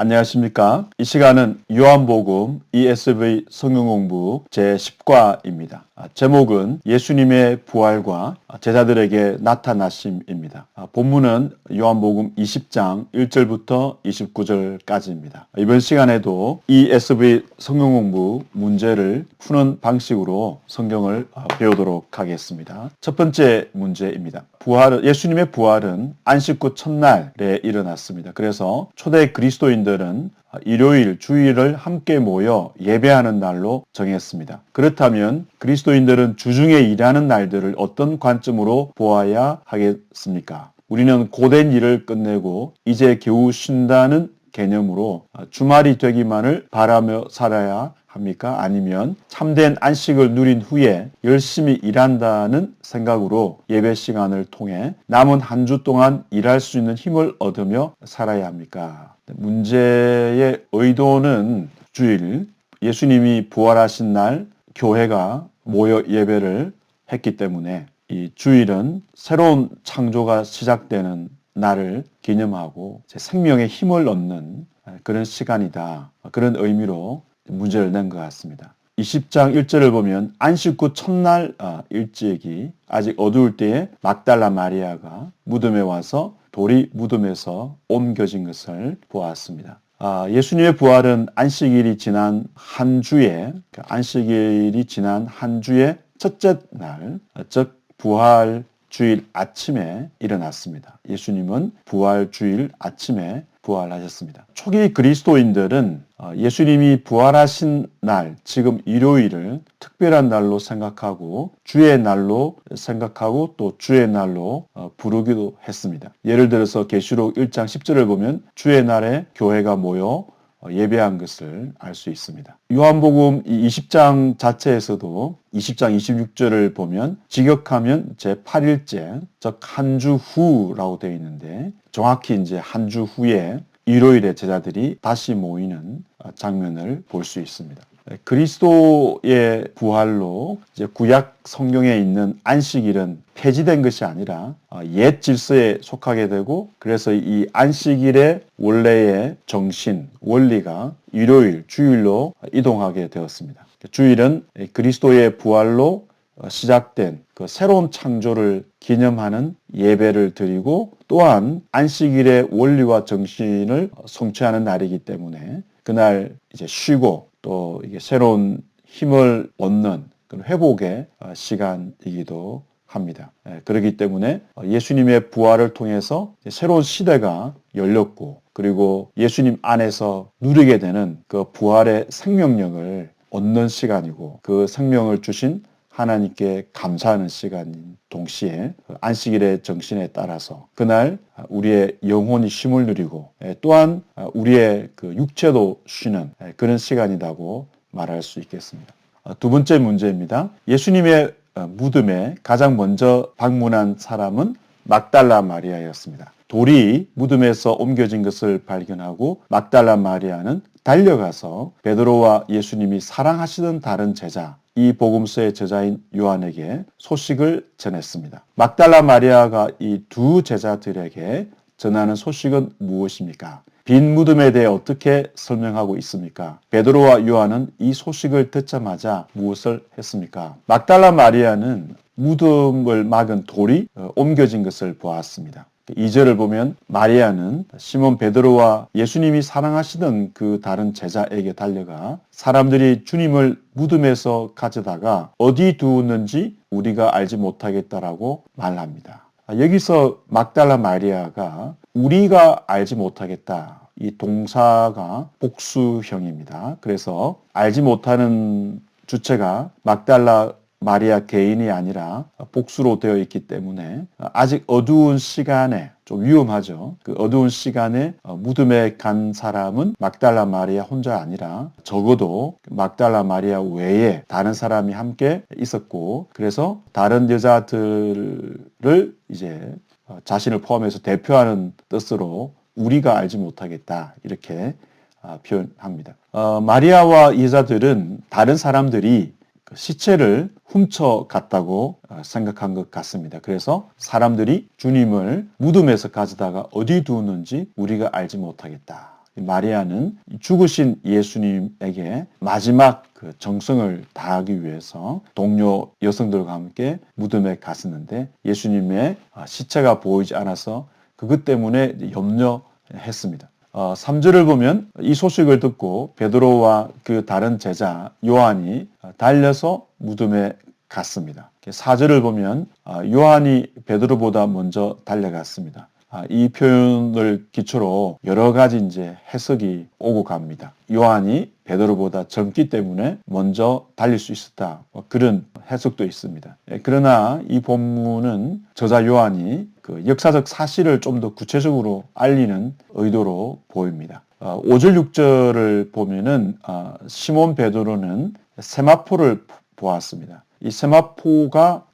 안녕하십니까. 이 시간은 요한복음 ESV 성경공부 제10과입니다. 제목은 예수님의 부활과 제자들에게 나타나심입니다. 본문은 요한복음 20장 1절부터 29절까지입니다. 이번 시간에도 ESV 성경공부 문제를 푸는 방식으로 성경을 배우도록 하겠습니다. 첫 번째 문제입니다. 예수님의 부활은 안식 후 첫날에 일어났습니다. 그래서 초대 그리스도인들은 일요일, 주일을 함께 모여 예배하는 날로 정했습니다. 그렇다면 그리스도인들은 주중에 일하는 날들을 어떤 관점으로 보아야 하겠습니까? 우리는 고된 일을 끝내고 이제 겨우 쉰다는 개념으로 주말이 되기만을 바라며 살아야 합니까? 아니면 참된 안식을 누린 후에 열심히 일한다는 생각으로 예배 시간을 통해 남은 한 주 동안 일할 수 있는 힘을 얻으며 살아야 합니까? 문제의 의도는 주일, 예수님이 부활하신 날 교회가 모여 예배를 했기 때문에 이 주일은 새로운 창조가 시작되는 날을 기념하고 생명의 힘을 얻는 그런 시간이다. 그런 의미로 문제를 낸 것 같습니다. 20장 1절을 보면 안식 후 첫날 일찍이 아직 어두울 때에 막달라 마리아가 무덤에 와서 돌이 무덤에서 옮겨진 것을 보았습니다. 예수님의 부활은 안식일이 지난 한 주의 첫째 날, 즉 부활 주일 아침에 일어났습니다. 예수님은 부활 주일 아침에 부활하셨습니다. 초기 그리스도인들은 예수님이 부활하신 날, 지금 일요일을 특별한 날로 생각하고 주의 날로 생각하고 또 주의 날로 부르기도 했습니다. 예를 들어서 계시록 1장 10절을 보면 주의 날에 교회가 모여 예배한 것을 알 수 있습니다. 요한복음 20장 자체에서도 20장 26절을 보면 직역하면 제8일째, 즉 한 주 후라고 되어 있는데 정확히 이제 한 주 후에 일요일에 제자들이 다시 모이는 장면을 볼 수 있습니다. 그리스도의 부활로 이제 구약 성경에 있는 안식일은 폐지된 것이 아니라 옛 질서에 속하게 되고, 그래서 이 안식일의 원래의 정신, 원리가 일요일, 주일로 이동하게 되었습니다. 주일은 그리스도의 부활로 시작된 그 새로운 창조를 기념하는 예배를 드리고, 또한 안식일의 원리와 정신을 성취하는 날이기 때문에 그날 이제 쉬고 또 이게 새로운 힘을 얻는 그런 회복의 시간이기도 합니다. 그렇기 때문에 예수님의 부활을 통해서 새로운 시대가 열렸고, 그리고 예수님 안에서 누리게 되는 그 부활의 생명력을 얻는 시간이고, 그 생명을 주신 하나님께 감사하는 시간인 동시에 안식일의 정신에 따라서 그날 우리의 영혼이 쉼을 누리고 또한 우리의 그 육체도 쉬는 그런 시간이라고 말할 수 있겠습니다. 두 번째 문제입니다. 예수님의 무덤에 가장 먼저 방문한 사람은 막달라 마리아였습니다. 돌이 무덤에서 옮겨진 것을 발견하고 막달라 마리아는 달려가서 베드로와 예수님이 사랑하시던 다른 제자, 이 복음서의 저자인 요한에게 소식을 전했습니다. 막달라 마리아가 이 두 제자들에게 전하는 소식은 무엇입니까? 빈 무덤에 대해 어떻게 설명하고 있습니까? 베드로와 요한은 이 소식을 듣자마자 무엇을 했습니까? 막달라 마리아는 무덤을 막은 돌이 옮겨진 것을 보았습니다. 2절을 보면 마리아는 시몬 베드로와 예수님이 사랑하시던 그 다른 제자에게 달려가 사람들이 주님을 무덤에서 가져다가 어디 두었는지 우리가 알지 못하겠다라고 말합니다. 여기서 막달라 마리아가 우리가 알지 못하겠다, 이 동사가 복수형입니다. 그래서 알지 못하는 주체가 막달라 마리아 개인이 아니라 복수로 되어 있기 때문에 아직 어두운 시간에, 좀 위험하죠. 그 어두운 시간에 무덤에 간 사람은 막달라 마리아 혼자 아니라 적어도 막달라 마리아 외에 다른 사람이 함께 있었고, 그래서 다른 여자들을 이제 자신을 포함해서 대표하는 뜻으로 우리가 알지 못하겠다, 이렇게 표현합니다. 마리아와 여자들은 다른 사람들이 시체를 훔쳐갔다고 생각한 것 같습니다. 그래서 사람들이 주님을 무덤에서 가져다가 어디 두었는지 우리가 알지 못하겠다, 마리아는 죽으신 예수님에게 마지막 그 정성을 다하기 위해서 동료 여성들과 함께 무덤에 갔었는데 예수님의 시체가 보이지 않아서 그것 때문에 염려했습니다. 3절을 보면 이 소식을 듣고 베드로와 그 다른 제자 요한이 달려서 무덤에 갔습니다. 4절을 보면 요한이 베드로보다 먼저 달려갔습니다. 이 표현을 기초로 여러 가지 이제 해석이 오고 갑니다. 요한이 베드로보다 젊기 때문에 먼저 달릴 수 있었다. 그런 해석도 있습니다. 그러나 이 본문은 저자 요한이 그 역사적 사실을 좀 더 구체적으로 알리는 의도로 보입니다. 5절, 6절을 보면은 시몬 베드로는 세마포를 보았습니다. 이 세마포가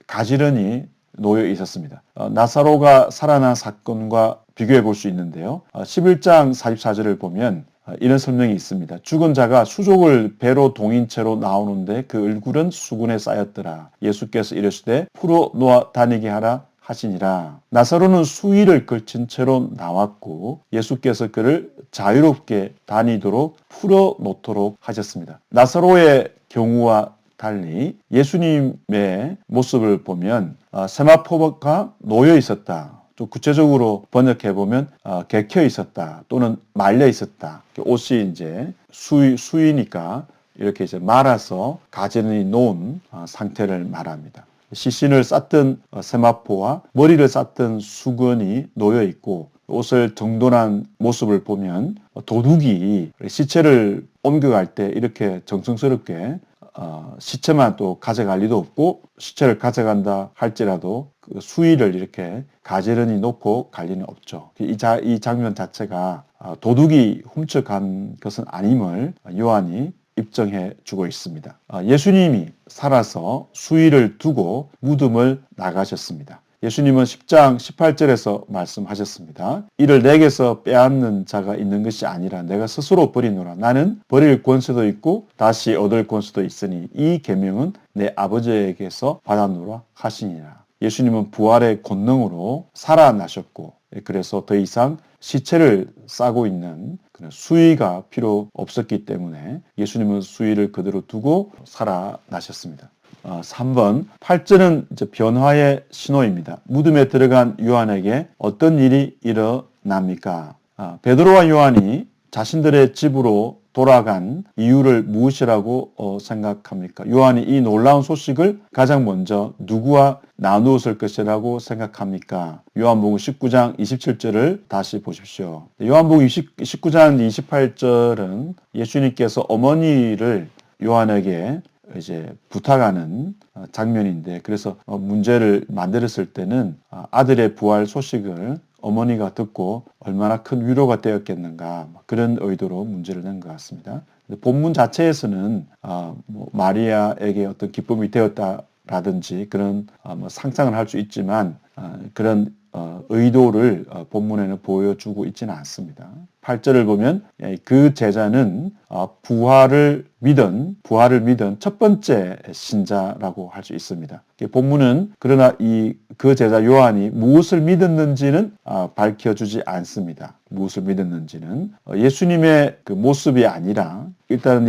가지런히 놓여 있었습니다. 나사로가 살아난 사건과 비교해 볼 수 있는데요. 11장 44절을 보면 이런 설명이 있습니다. 죽은 자가 수족을 배로 동인 채로 나오는데 그 얼굴은 수군에 쌓였더라. 예수께서 이르시되 풀어 놓아 다니게 하라 하시니라. 나사로는 수의를 걸친 채로 나왔고 예수께서 그를 자유롭게 다니도록 풀어 놓도록 하셨습니다. 나사로의 경우와 달리 예수님의 모습을 보면 세마포가 놓여 있었다. 좀 구체적으로 번역해 보면 개켜 있었다 또는 말려 있었다. 옷이 이제 수이니까 이렇게 이제 말아서 가지런히 놓은 상태를 말합니다. 시신을 쌌던 세마포와 머리를 쌌던 수건이 놓여 있고 옷을 정돈한 모습을 보면 도둑이 시체를 옮겨갈 때 이렇게 정성스럽게 시체만 또 가져갈 리도 없고 시체를 가져간다 할지라도 그 수위를 이렇게 가지런히 놓고 갈 리는 없죠. 이 장면 자체가 도둑이 훔쳐간 것은 아님을 요한이 입증해 주고 있습니다. 예수님이 살아서 수위를 두고 무덤을 나가셨습니다. 예수님은 10장 18절에서 말씀하셨습니다. 이를 내게서 빼앗는 자가 있는 것이 아니라 내가 스스로 버리노라. 나는 버릴 권세도 있고 다시 얻을 권세도 있으니 이 계명은 내 아버지에게서 받았노라 하시니라. 예수님은 부활의 권능으로 살아나셨고 그래서 더 이상 시체를 싸고 있는 그런 수위가 필요 없었기 때문에 예수님은 수위를 그대로 두고 살아나셨습니다. 3번 8절은 이제 변화의 신호입니다. 무덤에 들어간 요한에게 어떤 일이 일어납니까? 베드로와 요한이 자신들의 집으로 돌아간 이유를 무엇이라고 생각합니까? 요한이 이 놀라운 소식을 가장 먼저 누구와 나누었을 것이라고 생각합니까? 요한복음 19장 27절을 다시 보십시오. 요한복음 19장 28절은 예수님께서 어머니를 요한에게 이제 부탁하는 장면인데 그래서 문제를 만들었을 때는 아들의 부활 소식을 어머니가 듣고 얼마나 큰 위로가 되었겠는가 그런 의도로 문제를 낸 것 같습니다. 본문 자체에서는 마리아에게 어떤 기쁨이 되었다라든지 그런 상상을 할 수 있지만 그런 의도를 본문에는 보여주고 있지는 않습니다. 8절을 보면 그 제자는 부활을 믿은 첫 번째 신자라고 할 수 있습니다. 본문은 그러나 그 제자 요한이 무엇을 믿었는지는 밝혀주지 않습니다. 무엇을 믿었는지는 예수님의 그 모습이 아니라 일단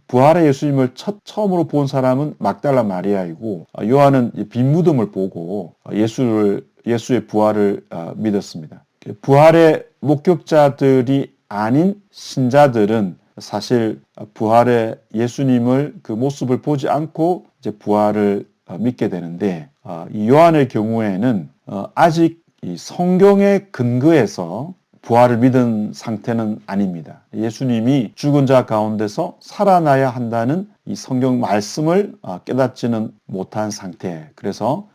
부활의 예수님을 처음으로 본 사람은 막달라 마리아이고 요한은 빈 무덤을 보고 예수의 부활을 믿었습니다. 부활의 목격자들이 아닌 신자들은 사실 부활의 예수님을 그 모습을 보지 않고 이제 부활을 믿게 되는데 이 요한의 경우에는 아직 이 성경의 근거에서 부활을 믿은 상태는 아닙니다. 예수님이 죽은 자 가운데서 살아나야 한다는 이 성경 말씀을 깨닫지는 못한 상태. 그래서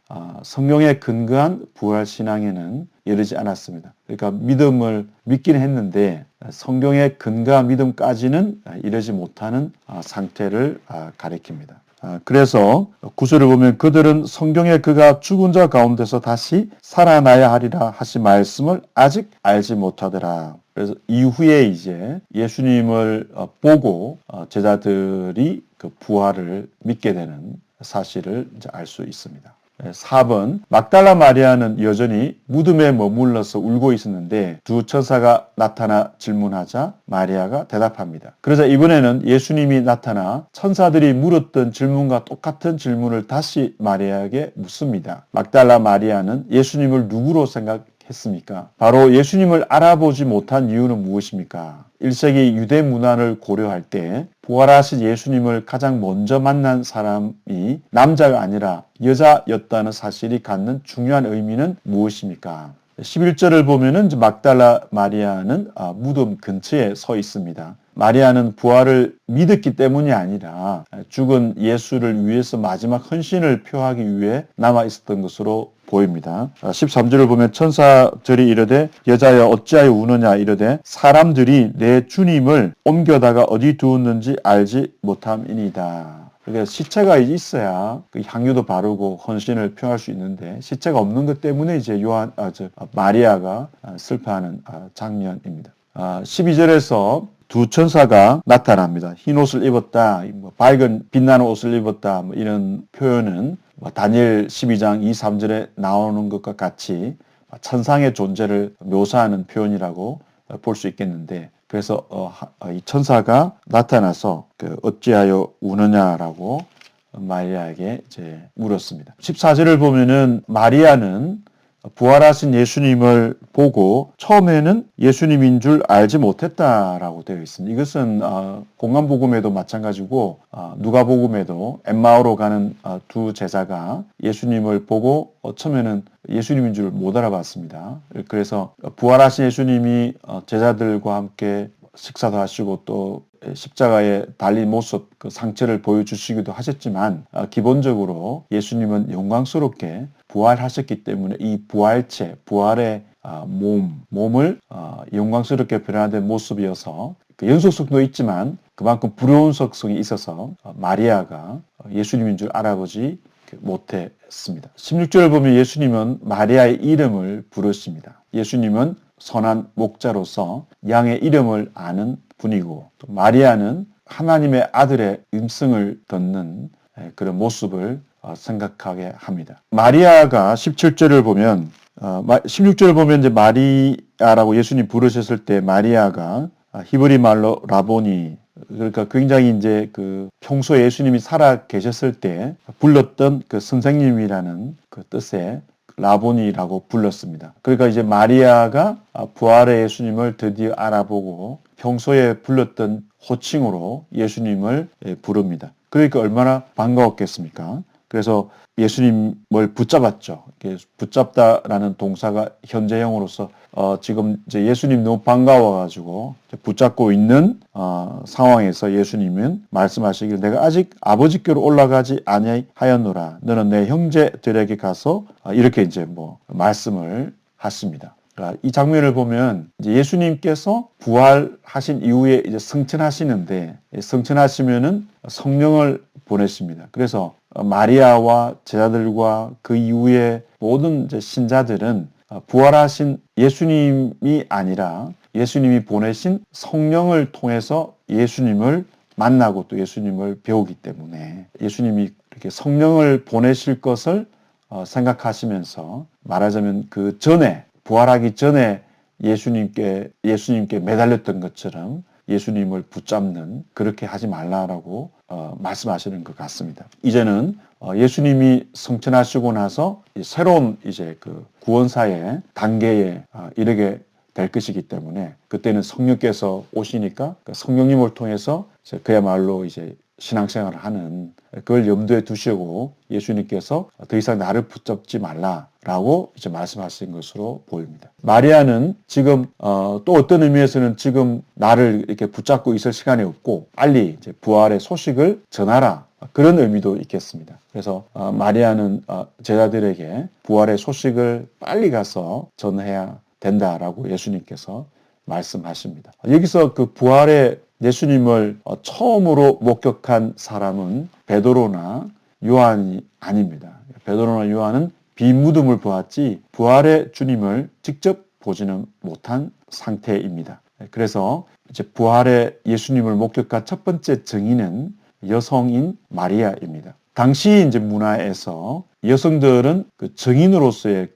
성경에 근거한 부활 신앙에는 이르지 않았습니다. 그러니까 믿음을 믿긴 했는데 성경에 근거한 믿음까지는 이르지 못하는 상태를 가리킵니다. 그래서 구절을 보면 그들은 성경에 그가 죽은 자 가운데서 다시 살아나야 하리라 하신 말씀을 아직 알지 못하더라. 그래서 이후에 이제 예수님을 보고 제자들이 그 부활을 믿게 되는 사실을 이제 알 수 있습니다. 4번 막달라 마리아는 여전히 무덤에 머물러서 울고 있었는데 두 천사가 나타나 질문하자 마리아가 대답합니다. 그러자 이번에는 예수님이 나타나 천사들이 물었던 질문과 똑같은 질문을 다시 마리아에게 묻습니다. 막달라 마리아는 예수님을 누구로 생각했습니까? 바로 예수님을 알아보지 못한 이유는 무엇입니까? 1세기 유대 문화를 고려할 때 부활하신 예수님을 가장 먼저 만난 사람이 남자가 아니라 여자였다는 사실이 갖는 중요한 의미는 무엇입니까? 11절을 보면은 막달라 마리아는 무덤 근처에 서 있습니다. 마리아는 부활을 믿었기 때문이 아니라 죽은 예수를 위해서 마지막 헌신을 표하기 위해 남아 있었던 것으로 보입니다. 13절을 보면 천사들이 이르되 여자여 어찌하여 우느냐 이르되 사람들이 내 주님을 옮겨다가 어디 두었는지 알지 못함이니이다. 그러니까 시체가 있어야 그 향유도 바르고 헌신을 표할 수 있는데 시체가 없는 것 때문에 이제 마리아가 슬퍼하는 장면입니다. 12절에서 두 천사가 나타납니다. 흰 옷을 입었다, 밝은 빛나는 옷을 입었다, 이런 표현은 다니엘 12장 2, 3절에 나오는 것과 같이 천상의 존재를 묘사하는 표현이라고 볼 수 있겠는데, 그래서 이 천사가 나타나서 어찌하여 우느냐라고 마리아에게 이제 물었습니다. 14절을 보면은 마리아는 부활하신 예수님을 보고 처음에는 예수님인 줄 알지 못했다라고 되어 있습니다. 이것은 공간복음에도 마찬가지고 누가복음에도 엠마오로 가는 두 제자가 예수님을 보고 처음에는 예수님인 줄 못 알아봤습니다. 그래서 부활하신 예수님이 제자들과 함께 식사도 하시고 또 십자가에 달린 모습, 그 상처를 보여주시기도 하셨지만 기본적으로 예수님은 영광스럽게 부활하셨기 때문에 이 부활체, 부활의 몸을 영광스럽게 변화된 모습이어서 그 연속성도 있지만 그만큼 부러운 속성이 있어서 마리아가 예수님인 줄 알아보지 못했습니다. 16절을 보면 예수님은 마리아의 이름을 부르십니다. 예수님은 선한 목자로서 양의 이름을 아는 분이고 또 마리아는 하나님의 아들의 음성을 듣는 그런 모습을 생각하게 합니다. 마리아가 17절을 보면 16절을 보면 이제 마리아라고 예수님 부르셨을 때 마리아가 히브리 말로 라보니, 그러니까 굉장히 이제 그 평소에 예수님이 살아 계셨을 때 불렀던 그 선생님이라는 그 뜻의 라보니라고 불렀습니다. 그러니까 이제 마리아가 부활의 예수님을 드디어 알아보고 평소에 불렀던 호칭으로 예수님을 부릅니다. 그러니까 얼마나 반가웠겠습니까? 그래서 예수님을 붙잡았죠. 붙잡다라는 동사가 현재형으로서 지금 이제 예수님 너무 반가워가지고 붙잡고 있는 상황에서 예수님은 말씀하시길 내가 아직 아버지께로 올라가지 아니하였노라. 너는 내 형제들에게 가서 이렇게 이제 말씀을 하십니다. 이 장면을 보면 이제 예수님께서 부활하신 이후에 이제 성천하시는데 성천하시면은 성령을 보내십니다. 그래서 마리아와 제자들과 그 이후에 모든 이제 신자들은 부활하신 예수님이 아니라 예수님이 보내신 성령을 통해서 예수님을 만나고 또 예수님을 배우기 때문에 예수님이 이렇게 성령을 보내실 것을 생각하시면서 말하자면 그 전에 부활하기 전에 예수님께 매달렸던 것처럼 예수님을 붙잡는 그렇게 하지 말라라고 말씀하시는 것 같습니다. 이제는 예수님이 성천하시고 나서 새로운 이제 그 구원사의 단계에 이르게 될 것이기 때문에 그때는 성령께서 오시니까 그 성령님을 통해서 그야말로 이제 신앙생활을 하는 그걸 염두에 두시고 예수님께서 더 이상 나를 붙잡지 말라라고 이제 말씀하신 것으로 보입니다. 마리아는 지금 또 어떤 의미에서는 지금 나를 이렇게 붙잡고 있을 시간이 없고 빨리 이제 부활의 소식을 전하라 그런 의미도 있겠습니다. 그래서 마리아는 제자들에게 부활의 소식을 빨리 가서 전해야 된다라고 예수님께서 말씀하십니다. 여기서 그 부활의 예수님을 처음으로 목격한 사람은 베드로나 요한이 아닙니다. 베드로나 요한은 빈 무덤을 보았지 부활의 주님을 직접 보지는 못한 상태입니다. 그래서 이제 부활의 예수님을 목격한 첫 번째 증인은 여성인 마리아입니다. 당시 이제 문화에서 여성들은 그 증인으로서의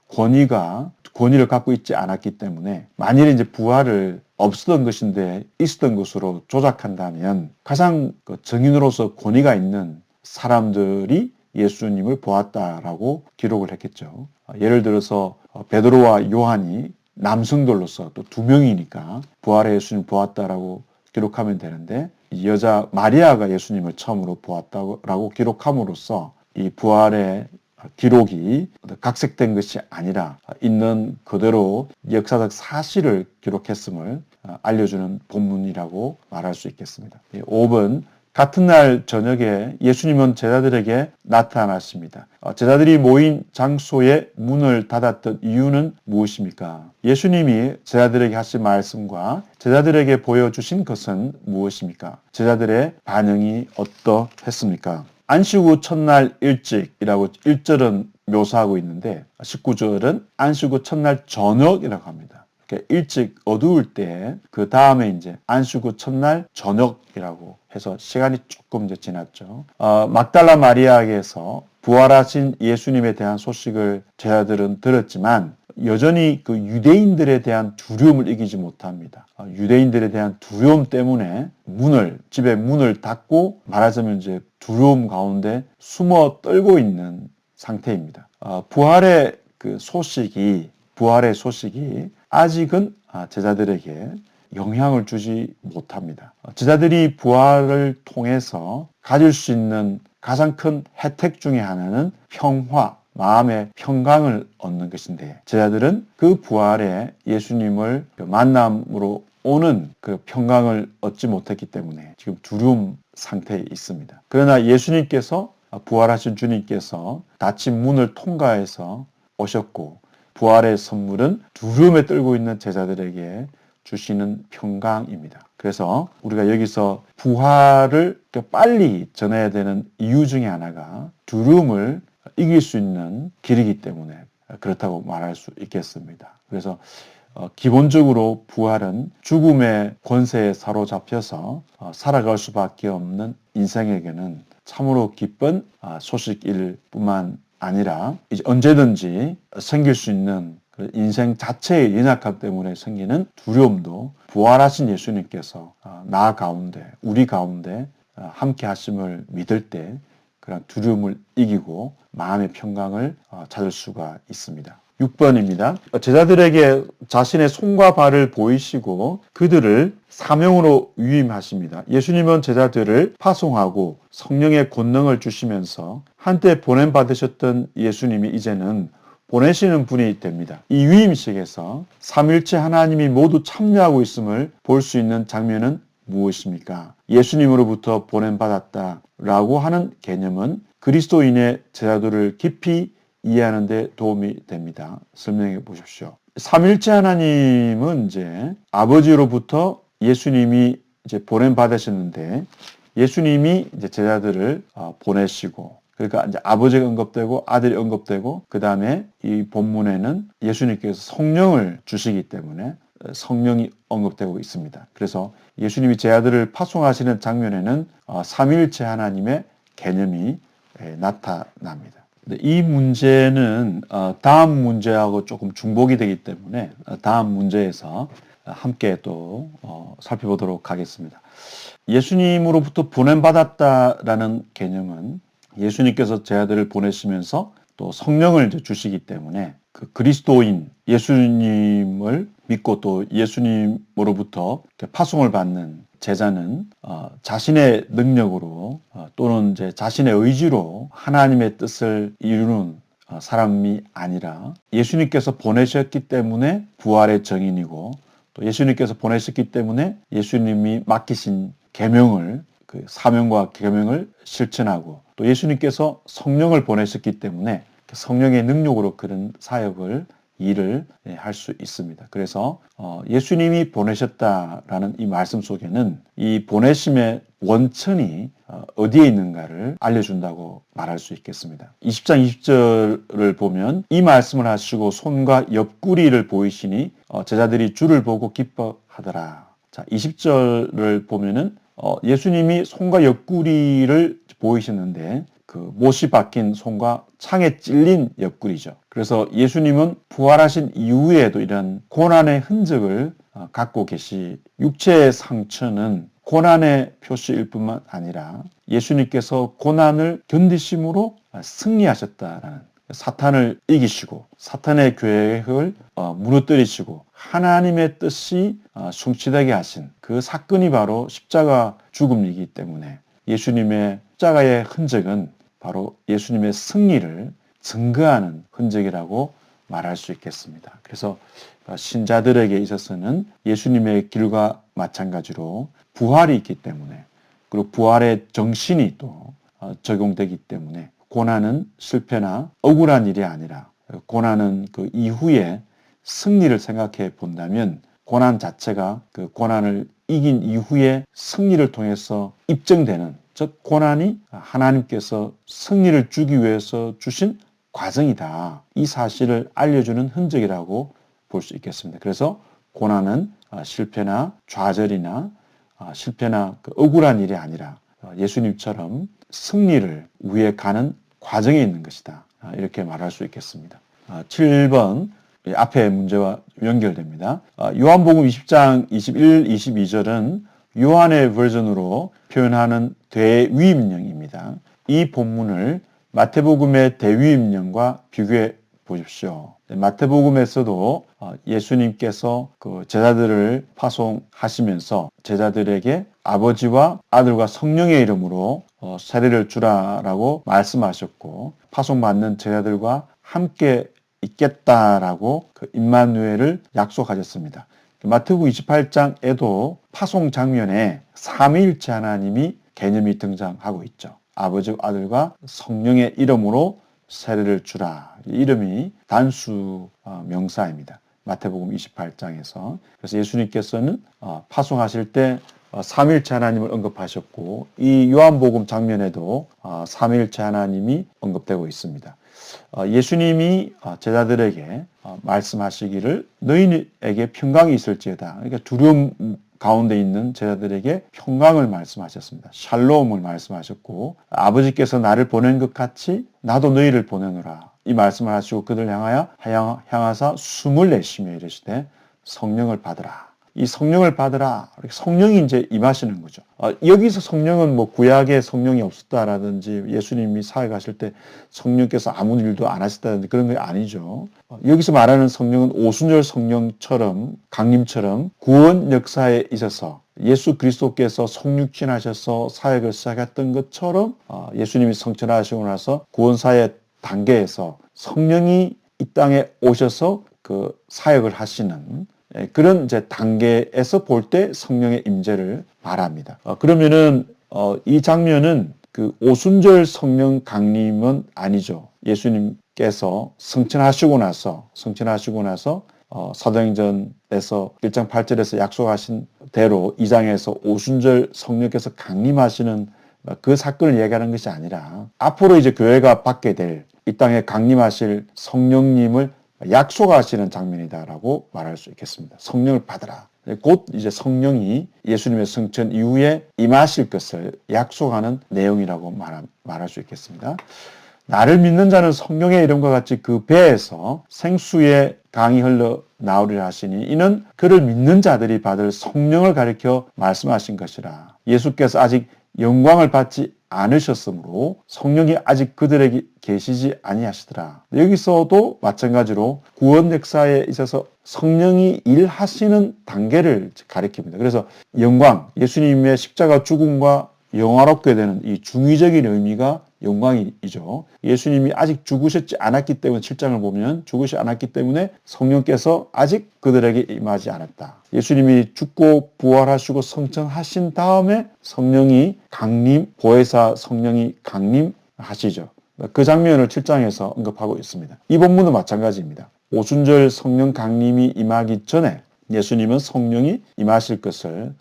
권위를 갖고 있지 않았기 때문에 만일 이제 부활을 없었던 것인데 있었던 것으로 조작한다면 가장 그 증인으로서 권위가 있는 사람들이 예수님을 보았다라고 기록을 했겠죠. 예를 들어서 베드로와 요한이 남성들로서 또 두 명이니까 부활의 예수님을 보았다라고 기록하면 되는데 이 여자 마리아가 예수님을 처음으로 보았다고 기록함으로써 이 부활의 기록이 각색된 것이 아니라 있는 그대로 역사적 사실을 기록했음을 알려주는 본문이라고 말할 수 있겠습니다. 5번 같은 날 저녁에 예수님은 제자들에게 나타나십니다. 제자들이 모인 장소에 문을 닫았던 이유는 무엇입니까? 예수님이 제자들에게 하신 말씀과 제자들에게 보여주신 것은 무엇입니까? 제자들의 반응이 어떠했습니까? 안식 후 첫날 일찍이라고 1절은 묘사하고 있는데 19절은 안식 후 첫날 저녁이라고 합니다. 일찍 어두울 때 그 다음에 이제 안식 후 첫날 저녁이라고 해서 시간이 조금 이제 지났죠. 막달라 마리아에게서 부활하신 예수님에 대한 소식을 제자들은 들었지만 여전히 그 유대인들에 대한 두려움을 이기지 못합니다. 유대인들에 대한 두려움 때문에 집에 문을 닫고 말하자면 이제 두려움 가운데 숨어 떨고 있는 상태입니다. 부활의 소식이 아직은 제자들에게 영향을 주지 못합니다. 제자들이 부활을 통해서 가질 수 있는 가장 큰 혜택 중에 하나는 평화, 마음의 평강을 얻는 것인데 제자들은 그 부활에 예수님을 만남으로 오는 그 평강을 얻지 못했기 때문에 지금 두려움 상태에 있습니다. 그러나 예수님께서 부활하신 주님께서 닫힌 문을 통과해서 오셨고 부활의 선물은 두려움에 떨고 있는 제자들에게 주시는 평강입니다. 그래서 우리가 여기서 부활을 빨리 전해야 되는 이유 중에 하나가 두려움을 이길 수 있는 길이기 때문에 그렇다고 말할 수 있겠습니다. 그래서 기본적으로 부활은 죽음의 권세에 사로잡혀서 살아갈 수밖에 없는 인생에게는 참으로 기쁜 소식일 뿐만 아니라 이제 언제든지 생길 수 있는 인생 자체의 연약함 때문에 생기는 두려움도 부활하신 예수님께서 우리 가운데 함께 하심을 믿을 때 그런 두려움을 이기고 마음의 평강을 찾을 수가 있습니다. 6번입니다. 제자들에게 자신의 손과 발을 보이시고 그들을 사명으로 위임하십니다. 예수님은 제자들을 파송하고 성령의 권능을 주시면서 한때 보냄받으셨던 예수님이 이제는 보내시는 분이 됩니다. 이 위임식에서 삼일체 하나님이 모두 참여하고 있음을 볼 수 있는 장면은 무엇입니까? 예수님으로부터 보냄받았다라고 하는 개념은 그리스도인의 제자들을 깊이 이해하는 데 도움이 됩니다. 설명해 보십시오. 삼일체 하나님은 이제 아버지로부터 예수님이 이제 보냄받으셨는데 예수님이 이제 제자들을 보내시고 그러니까 이제 아버지가 언급되고 아들이 언급되고 그 다음에 이 본문에는 예수님께서 성령을 주시기 때문에 성령이 언급되고 있습니다. 그래서 예수님이 제자들을 파송하시는 장면에는 삼일체 하나님의 개념이 나타납니다. 이 문제는 다음 문제하고 조금 중복이 되기 때문에 다음 문제에서 함께 또 살펴보도록 하겠습니다. 예수님으로부터 보냄받았다라는 개념은 예수님께서 제자들을 보내시면서 또 성령을 주시기 때문에 그 그리스도인 예수님을 믿고 또 예수님으로부터 파송을 받는 제자는 자신의 능력으로 또는 이제 자신의 의지로 하나님의 뜻을 이루는 사람이 아니라 예수님께서 보내셨기 때문에 부활의 증인이고 또 예수님께서 보내셨기 때문에 예수님이 맡기신 계명을 그 사명과 계명을 실천하고 또 예수님께서 성령을 보내셨기 때문에 성령의 능력으로 그런 일을 할 수 있습니다. 그래서 예수님이 보내셨다라는 이 말씀 속에는 이 보내심의 원천이 어디에 있는가를 알려준다고 말할 수 있겠습니다. 20장 20절을 보면 이 말씀을 하시고 손과 옆구리를 보이시니 제자들이 주를 보고 기뻐하더라. 자, 20절을 보면은 예수님이 손과 옆구리를 보이셨는데 그 못이 박힌 손과 창에 찔린 옆구리죠. 그래서 예수님은 부활하신 이후에도 이런 고난의 흔적을 갖고 계시, 육체의 상처는 고난의 표시일 뿐만 아니라 예수님께서 고난을 견디심으로 승리하셨다라는, 사탄을 이기시고 사탄의 계획을 무너뜨리시고 하나님의 뜻이 성취되게 하신 그 사건이 바로 십자가 죽음이기 때문에 예수님의 십자가의 흔적은 바로 예수님의 승리를 증거하는 흔적이라고 말할 수 있겠습니다. 그래서 신자들에게 있어서는 예수님의 길과 마찬가지로 부활이 있기 때문에, 그리고 부활의 정신이 또 적용되기 때문에 고난은 실패나 억울한 일이 아니라, 고난은 그 이후에 승리를 생각해 본다면 고난 자체가 그 고난을 이긴 이후에 승리를 통해서 입증되는, 즉 고난이 하나님께서 승리를 주기 위해서 주신 과정이다, 이 사실을 알려주는 흔적이라고 볼 수 있겠습니다. 그래서 고난은 실패나 좌절이나 실패나 그 억울한 일이 아니라 예수님처럼 승리를 위해 가는 과정에 있는 것이다, 이렇게 말할 수 있겠습니다. 7번 앞의 문제와 연결됩니다. 요한복음 20장 21, 22절은 요한의 버전으로 표현하는 대위임령입니다. 이 본문을 마태복음의 대위임령과 비교해 보십시오. 마태복음에서도 예수님께서 그 제자들을 파송하시면서 제자들에게 아버지와 아들과 성령의 이름으로 세례를 주라라고 말씀하셨고, 파송받는 제자들과 함께 있겠다라고 그 임마누엘을 약속하셨습니다. 마태복음 28장에도 파송 장면에 삼위일체 하나님이 개념이 등장하고 있죠. 아버지와 아들과 성령의 이름으로 세례를 주라. 이름이 단수 명사입니다. 마태복음 28장에서. 그래서 예수님께서는 파송하실 때 삼위일체 하나님을 언급하셨고, 이 요한복음 장면에도 삼위일체 하나님이 언급되고 있습니다. 예수님이 제자들에게 말씀하시기를 너희에게 평강이 있을지어다. 그러니까 두려움 가운데 있는 제자들에게 평강을 말씀하셨습니다. 샬롬을 말씀하셨고, 아버지께서 나를 보낸 것 같이 나도 너희를 보내노라, 이 말씀을 하시고 그들 향하사 숨을 내쉬며 이르시되 성령을 받으라. 이 성령을 받으라. 성령이 이제 임하시는 거죠. 여기서 성령은 뭐 구약에 성령이 없었다라든지 예수님이 사역하실 때 성령께서 아무 일도 안 하셨다든지 그런 게 아니죠. 여기서 말하는 성령은 오순절 성령처럼, 강림처럼 구원 역사에 있어서 예수 그리스도께서 성육신하셔서 사역을 시작했던 것처럼 예수님이 성천하시고 나서 구원사의 단계에서 성령이 이 땅에 오셔서 그 사역을 하시는 그런 이제 단계에서 볼 때 성령의 임재를 말합니다. 그러면은 이 장면은 그 오순절 성령 강림은 아니죠. 예수님께서 성천하시고 나서 사도행전에서 1장 8절에서 약속하신 대로 2장에서 오순절 성령께서 강림하시는 그 사건을 얘기하는 것이 아니라 앞으로 이제 교회가 받게 될 이 땅에 강림하실 성령님을 약속하시는 장면이다라고 말할 수 있겠습니다. 성령을 받으라. 곧 이제 성령이 예수님의 성천 이후에 임하실 것을 약속하는 내용이라고 말할 수 있겠습니다. 나를 믿는 자는 성령의 이름과 같이 그 배에서 생수의 강이 흘러 나오리라 하시니 이는 그를 믿는 자들이 받을 성령을 가리켜 말씀하신 것이라. 예수께서 아직 영광을 받지 않으셨으므로 성령이 아직 그들에게 계시지 아니하시더라. 여기서도 마찬가지로 구원 역사에 있어서 성령이 일하시는 단계를 가리킵니다. 그래서 영광, 예수님의 십자가 죽음과 영화롭게 되는 이 중의적인 의미가 영광이죠. 예수님이 아직 죽으셨지 않았기 때문에 7장을 보면 죽으시지 않았기 때문에 성령께서 아직 그들에게 임하지 않았다. 예수님이 죽고 부활하시고 성천하신 다음에 성령이 강림, 보혜사 성령이 강림하시죠. 그 장면을 7장에서 언급하고 있습니다. 이 본문도 마찬가지입니다. 오순절 성령 강림이 임하기 전에 예수님은 성령이 임하실 것을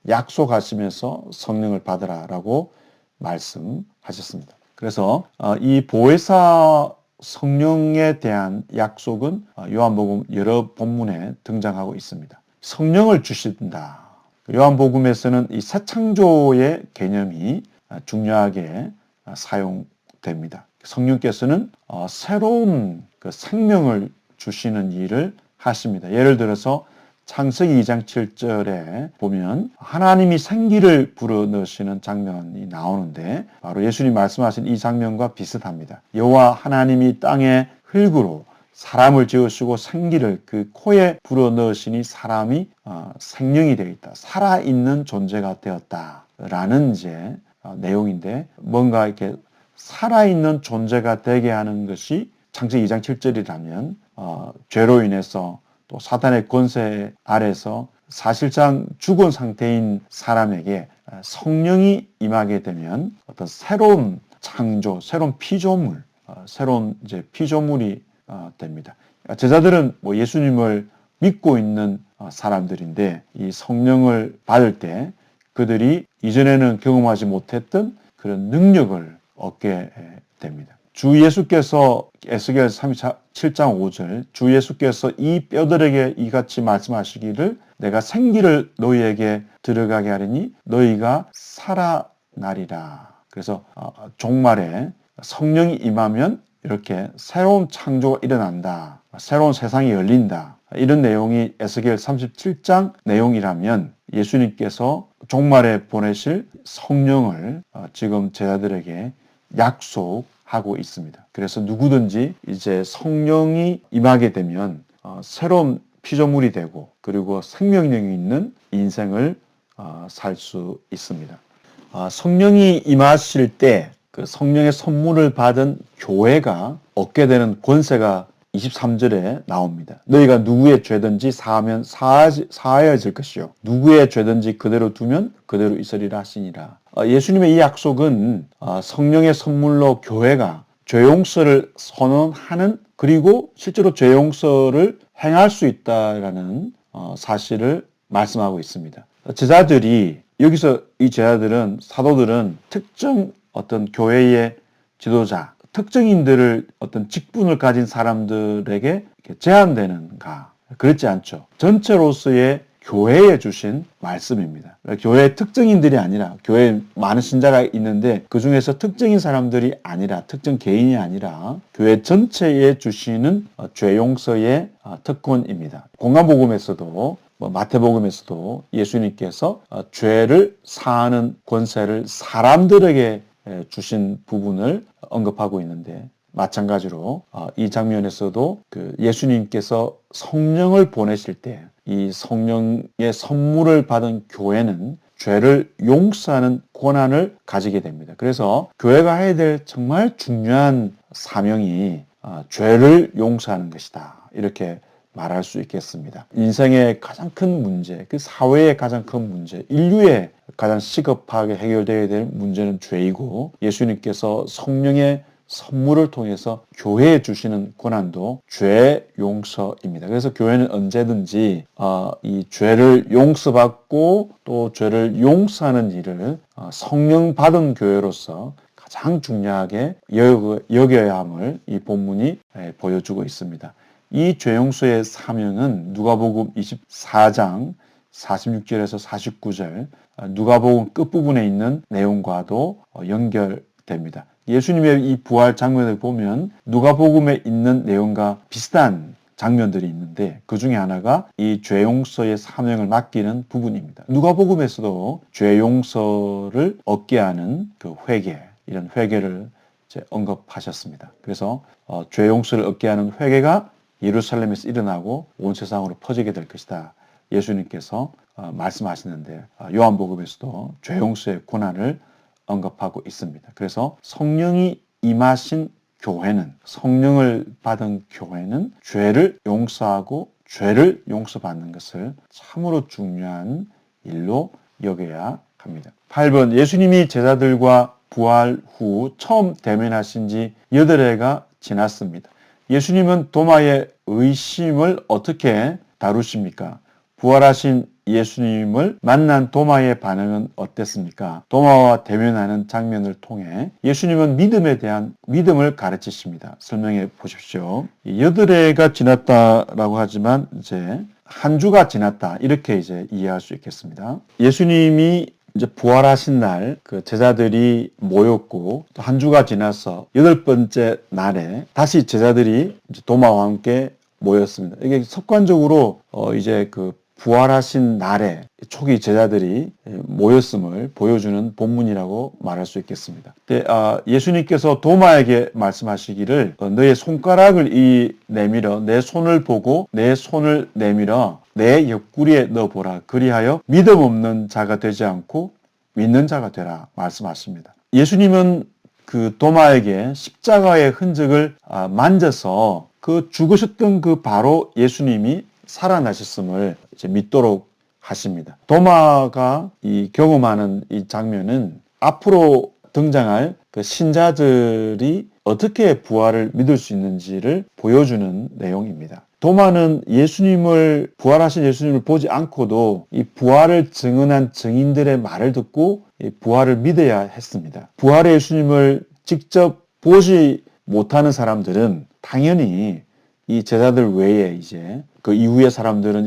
약속하시면서 성령을 받으라라고 말씀하셨습니다. 그래서 이 보혜사 성령에 대한 약속은 요한복음 여러 본문에 등장하고 있습니다. 성령을 주신다. 요한복음에서는 이 새 창조의 개념이 중요하게 사용되고 됩니다. 성령께서는 새로운 그 생명을 주시는 일을 하십니다. 예를 들어서 창세기 2장 7절에 보면 하나님이 생기를 불어넣으시는 장면이 나오는데 바로 예수님 말씀하신 이 장면과 비슷합니다. 여호와 하나님이 땅에 흙으로 사람을 지으시고 생기를 그 코에 불어넣으시니 사람이 생명이 되어 있다. 살아있는 존재가 되었다라는 이제 내용인데 뭔가 이렇게 살아있는 존재가 되게 하는 것이 창세기 2장 7절이라면 죄로 인해서 또 사탄의 권세 아래서 사실상 죽은 상태인 사람에게 성령이 임하게 되면 어떤 새로운 창조, 새로운 피조물, 새로운 이제 피조물이 됩니다. 제자들은 뭐 예수님을 믿고 있는 사람들인데 이 성령을 받을 때 그들이 이전에는 경험하지 못했던 그런 능력을 얻게 됩니다. 주 예수께서 에스겔 37장 5절 주 예수께서 이 뼈들에게 이같이 말씀하시기를 내가 생기를 너희에게 들어가게 하리니 너희가 살아나리라. 그래서 종말에 성령이 임하면 이렇게 새로운 창조가 일어난다. 새로운 세상이 열린다. 이런 내용이 에스겔 37장 내용이라면 예수님께서 종말에 보내실 성령을 지금 제자들에게 약속하고 있습니다. 그래서 누구든지 이제 성령이 임하게 되면 새로운 피조물이 되고 그리고 생명력이 있는 인생을 살 수 있습니다. 성령이 임하실 때 그 성령의 선물을 받은 교회가 얻게 되는 권세가 23절에 나옵니다. 너희가 누구의 죄든지 사하면 사하여질 것이요 누구의 죄든지 그대로 두면 그대로 있으리라 하시니라. 예수님의 이 약속은 성령의 선물로 교회가 죄 용서를 선언하는 그리고 실제로 죄 용서를 행할 수 있다라는 사실을 말씀하고 있습니다. 제자들이 여기서 이 제자들은 사도들은 특정 어떤 교회의 지도자, 특정인들을 어떤 직분을 가진 사람들에게 제한되는가? 그렇지 않죠. 전체로서의 교회에 주신 말씀입니다. 교회의 특정인들이 아니라 교회에 많은 신자가 있는데 그 중에서 특정인 사람들이 아니라 특정 개인이 아니라 교회 전체에 주시는 죄 용서의 특권입니다. 공간복음에서도 마태복음에서도 예수님께서 죄를 사하는 권세를 사람들에게 주신 부분을 언급하고 있는데 마찬가지로 이 장면에서도 그 예수님께서 성령을 보내실 때 이 성령의 선물을 받은 교회는 죄를 용서하는 권한을 가지게 됩니다. 그래서 교회가 해야 될 정말 중요한 사명이 죄를 용서하는 것이다. 이렇게 말할 수 있겠습니다. 인생의 가장 큰 문제, 그 사회의 가장 큰 문제, 인류의 가장 시급하게 해결되어야 될 문제는 죄이고 예수님께서 성령의 선물을 통해서 교회에 주시는 권한도 죄 용서입니다. 그래서 교회는 언제든지 이 죄를 용서받고 또 죄를 용서하는 일을 성령 받은 교회로서 가장 중요하게 여겨야 함을 이 본문이 보여주고 있습니다. 이 죄 용서의 사명은 누가복음 24장 46절에서 49절 누가복음 끝부분에 있는 내용과도 연결됩니다. 예수님의 이 부활 장면을 보면 누가복음에 있는 내용과 비슷한 장면들이 있는데 그 중에 하나가 이 죄 용서의 사명을 맡기는 부분입니다. 누가복음에서도 죄 용서를 얻게 하는 그 회개, 이런 회개를 이제 언급하셨습니다. 그래서 죄 용서를 얻게 하는 회개가 예루살렘에서 일어나고 온 세상으로 퍼지게 될 것이다. 예수님께서 말씀하시는데 요한복음에서도 죄 용서의 권한을 언급하고 있습니다. 그래서 성령이 임하신 교회는 성령을 받은 교회는 죄를 용서하고 죄를 용서받는 것을 참으로 중요한 일로 여겨야 합니다. 8번 예수님이 제자들과 부활 후 처음 대면하신 지 8회가 지났습니다. 예수님은 도마의 의심을 어떻게 다루십니까? 부활하신 예수님을 만난 도마의 반응은 어땠습니까? 도마와 대면하는 장면을 통해 예수님은 믿음에 대한 믿음을 가르치십니다. 설명해 보십시오. 8회가 지났다라고 하지만 이제 한 주가 지났다 이렇게 이제 이해할 수 있겠습니다. 예수님이 이제 부활하신 날 그 제자들이 모였고 또 한 주가 지나서 8번째 날에 다시 제자들이 이제 도마와 함께 모였습니다. 이게 습관적으로 이제 그 부활하신 날에 초기 제자들이 모였음을 보여주는 본문이라고 말할 수 있겠습니다. 예수님께서 도마에게 말씀하시기를 너의 손가락을 내밀어 내 손을 보고 내 손을 내밀어 내 옆구리에 넣어보라. 그리하여 믿음 없는 자가 되지 않고 믿는 자가 되라 말씀하십니다. 예수님은 그 도마에게 십자가의 흔적을 만져서 그 죽으셨던 그 바로 예수님이 살아나셨음을 이제 믿도록 하십니다. 도마가 이 경험하는 이 장면은 앞으로 등장할 그 신자들이 어떻게 부활을 믿을 수 있는지를 보여주는 내용입니다. 도마는 부활하신 예수님을 보지 않고도 이 부활을 증언한 증인들의 말을 듣고 이 부활을 믿어야 했습니다. 부활의 예수님을 직접 보지 못하는 사람들은 당연히 이 제자들 외에 이제 그 이후의 사람들은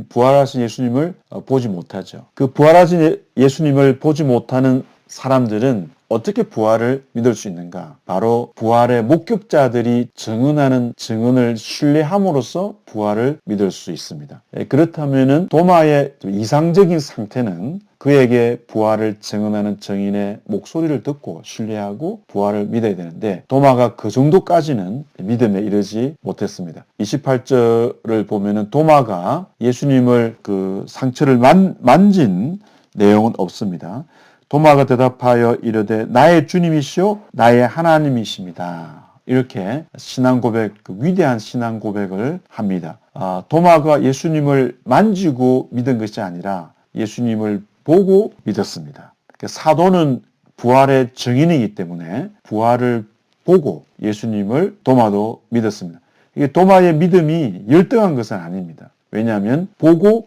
부활하신 예수님을 보지 못하죠. 그 부활하신 예수님을 보지 못하는 사람들은 어떻게 부활을 믿을 수 있는가? 바로 부활의 목격자들이 증언하는 증언을 신뢰함으로써 부활을 믿을 수 있습니다. 그렇다면은 도마의 이상적인 상태는 그에게 부활을 증언하는 증인의 목소리를 듣고 신뢰하고 부활을 믿어야 되는데 도마가 그 정도까지는 믿음에 이르지 못했습니다. 28절을 보면은 도마가 예수님을 그 상처를 만진 내용은 없습니다. 도마가 대답하여 이르되 나의 주님이시오 나의 하나님이십니다. 이렇게 신앙 고백, 위대한 신앙 고백을 합니다. 도마가 예수님을 만지고 믿은 것이 아니라 예수님을 보고 믿었습니다. 사도는 부활의 증인이기 때문에 부활을 보고 예수님을 도마도 믿었습니다. 이게 도마의 믿음이 열등한 것은 아닙니다. 왜냐하면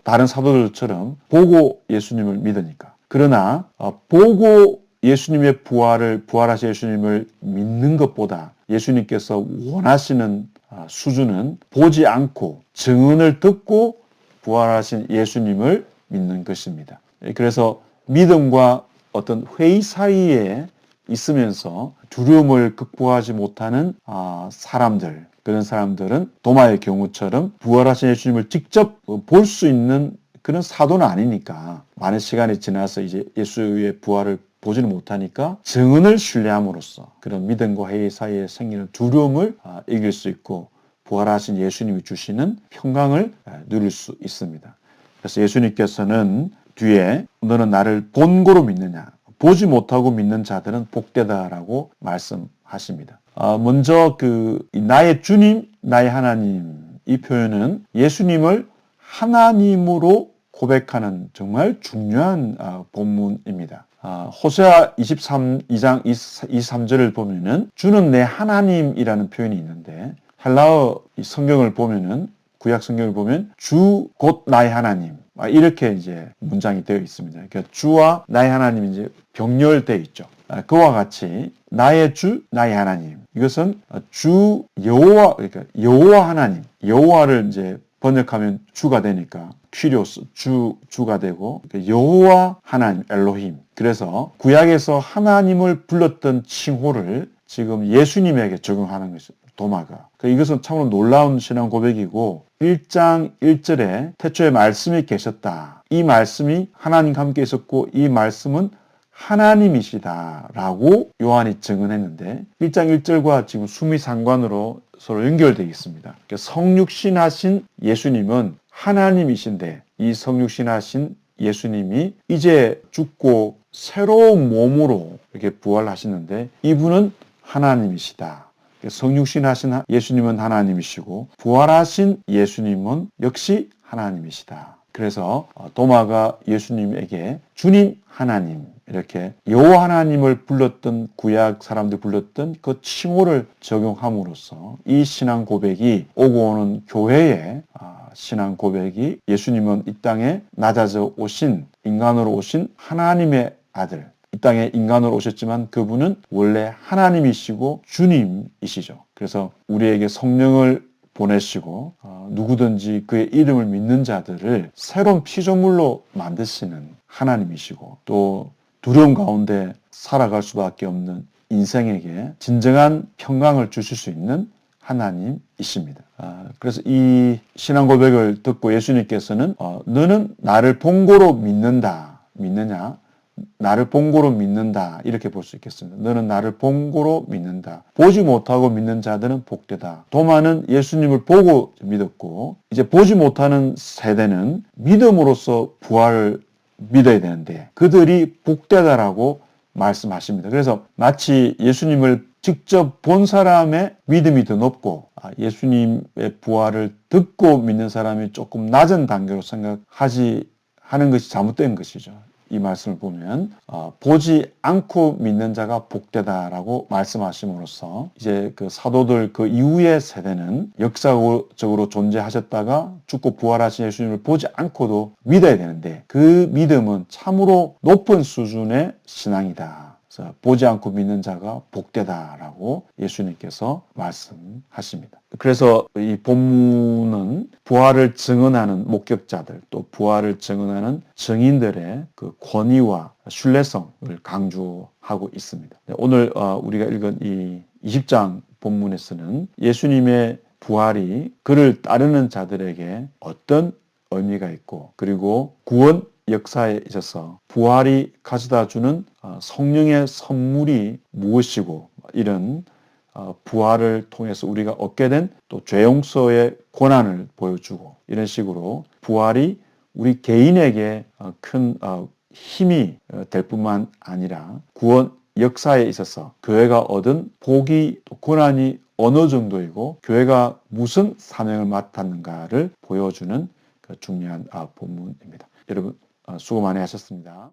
다른 사도들처럼 보고 예수님을 믿으니까. 그러나 보고 예수님의 부활하신 예수님을 믿는 것보다 예수님께서 원하시는 수준은 보지 않고 증언을 듣고 부활하신 예수님을 믿는 것입니다. 그래서 믿음과 어떤 회의 사이에 있으면서 두려움을 극복하지 못하는 그런 사람들은 도마의 경우처럼 부활하신 예수님을 직접 볼 수 있는 그런 사도는 아니니까 많은 시간이 지나서 이제 예수의 부활을 보지는 못하니까 증언을 신뢰함으로써 그런 믿음과 회의 사이에 생기는 두려움을 이길 수 있고 부활하신 예수님이 주시는 평강을 누릴 수 있습니다. 그래서 예수님께서는 뒤에 너는 나를 본고로 믿느냐 보지 못하고 믿는 자들은 복되다라고 말씀하십니다. 먼저 나의 주님, 나의 하나님 이 표현은 예수님을 하나님으로 고백하는 정말 중요한 본문입니다. 호세아 2장 23절을 보면은 주는 내 하나님이라는 표현이 있는데 헬라어 성경을 보면은 구약 성경을 보면 주 곧 나의 하나님 이렇게 이제 문장이 되어 있습니다. 그러니까 주와 나의 하나님이 이제 병렬되어 있죠. 그와 같이 나의 주, 나의 하나님 이것은 주 여호와 그러니까 여호와 하나님 여호와를 이제 번역하면 주가 되니까 퀴리오스 주가 되고 여호와 하나님 엘로힘 그래서 구약에서 하나님을 불렀던 칭호를 지금 예수님에게 적용하는 것입니다. 도마가. 이것은 참으로 놀라운 신앙 고백이고 1장 1절에 태초에 말씀이 계셨다. 이 말씀이 하나님과 함께 있었고 이 말씀은 하나님이시다라고 요한이 증언했는데 1장 1절과 지금 수미상관으로 서로 연결되어 있습니다. 성육신하신 예수님은 하나님이신데 이 성육신하신 예수님이 이제 죽고 새로운 몸으로 이렇게 부활하시는데 이분은 하나님이시다. 성육신하신 예수님은 하나님이시고 부활하신 예수님은 역시 하나님이시다. 그래서 도마가 예수님에게 주님 하나님 이렇게 여호와 하나님을 불렀던 구약 사람들 불렀던 그 칭호를 적용함으로써 이 신앙 고백이 오고 오는 교회의 신앙 고백이 예수님은 이 땅에 낮아져 오신 인간으로 오신 하나님의 아들 이 땅에 인간으로 오셨지만 그분은 원래 하나님이시고 주님이시죠. 그래서 우리에게 성령을 보내시고 누구든지 그의 이름을 믿는 자들을 새로운 피조물로 만드시는 하나님이시고 또 두려움 가운데 살아갈 수밖에 없는 인생에게 진정한 평강을 주실 수 있는 하나님이십니다. 그래서 이 신앙 고백을 듣고 예수님께서는 너는 나를 본고로 믿느냐? 나를 본고로 믿는다 이렇게 볼 수 있겠습니다. 너는 나를 본고로 믿는다. 보지 못하고 믿는 자들은 복되다. 도마는 예수님을 보고 믿었고 이제 보지 못하는 세대는 믿음으로써 부활을 믿어야 되는데 그들이 복되다라고 말씀하십니다. 그래서 마치 예수님을 직접 본 사람의 믿음이 더 높고 예수님의 부활을 듣고 믿는 사람이 조금 낮은 단계로 생각하지 하는 것이 잘못된 것이죠. 이 말씀을 보면 보지 않고 믿는 자가 복되다라고 말씀하심으로써 이제 그 사도들 그 이후의 세대는 역사적으로 존재하셨다가 죽고 부활하신 예수님을 보지 않고도 믿어야 되는데 그 믿음은 참으로 높은 수준의 신앙이다. 그래서 보지 않고 믿는 자가 복되다라고 예수님께서 말씀하십니다. 그래서 이 본문은 부활을 증언하는 목격자들 또 부활을 증언하는 증인들의 그 권위와 신뢰성을 강조하고 있습니다. 오늘 우리가 읽은 이 20장 본문에서는 예수님의 부활이 그를 따르는 자들에게 어떤 의미가 있고 그리고 구원 역사에 있어서 부활이 가져다 주는 성령의 선물이 무엇이고 이런 부활을 통해서 우리가 얻게 된 또 죄용서의 권한을 보여주고 이런 식으로 부활이 우리 개인에게 큰 힘이 될 뿐만 아니라 구원 역사에 있어서 교회가 얻은 복이 또 권한이 어느 정도이고 교회가 무슨 사명을 맡았는가를 보여주는 중요한 본문입니다. 여러분 수고 많이 하셨습니다.